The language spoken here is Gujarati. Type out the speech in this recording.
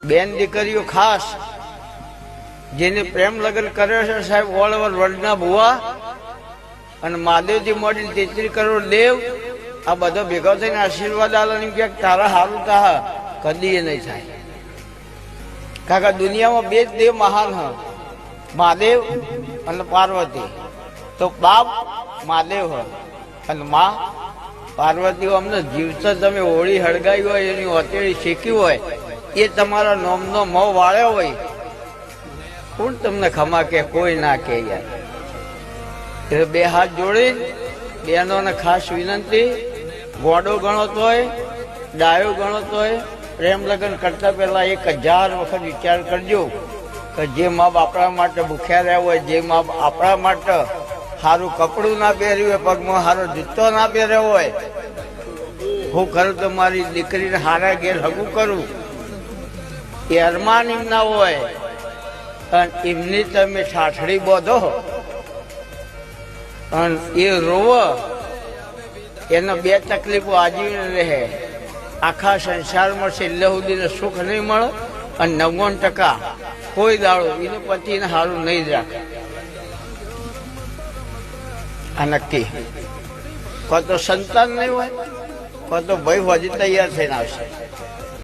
બેન દીકરીઓ ખાસ જેને પ્રેમ લગ્ન કર્યો છે સાહેબ, ઓલ ઓવર વર્લ્ડના ભુવા અને મહાદેવજી મોડી 33 કરોડ દેવ આ બધો ભેગો થઈને આશીર્વાદ આલે કે તારા હારું તા કદી નહીં થાય. કાકા દુનિયામાં બે જ દેવ મહાન હ, મહાદેવ અને પાર્વતી. તો બાપ મહાદેવ હ અને માં પાર્વતી. અમને જીવતા તમે હોળી હળગાવી હોય, એની હથેળી શીખી હોય, એ તમારા નોમનો મોં વાળ્યો હોય, કોણ તમને ખમા કે? કોઈ ના કે યાર. એટલે બે હાથ જોડી બહેનોને ખાસ વિનંતી, ગોડો ગણો તોય ડાયો ગણો તોય પ્રેમ લગ્ન કરતા પહેલા 1000 વખત વિચાર કરજો કે જે મા બાપ આપણા માટે ભૂખ્યા રહ્યા હોય, જે મા બાપ આપણા માટે સારું કપડું ના પહેર્યું હોય, પગમાં સારો જૂતો ના પહેર્યો હોય, હું કરું તો મારી દીકરીને હારા ઘેર હગું કરું, એ અરમાન એમ ના હોય અને એમની તમે ઠાઠડી બોધો અને એ રોવો, એનો બે તકલીફો આજીવન રહે. આખા સંસારમાં છેલ્લે સુધીને સુખ નહીં મળે અને 99% કોઈ દાડો એનો પતિને સારું નહીં જ રાખે. આ નક્કી. કોઈ તો સંતાન નહીં હોય, કોઈ તો ભાઈ હજી તૈયાર થઈને આવશે.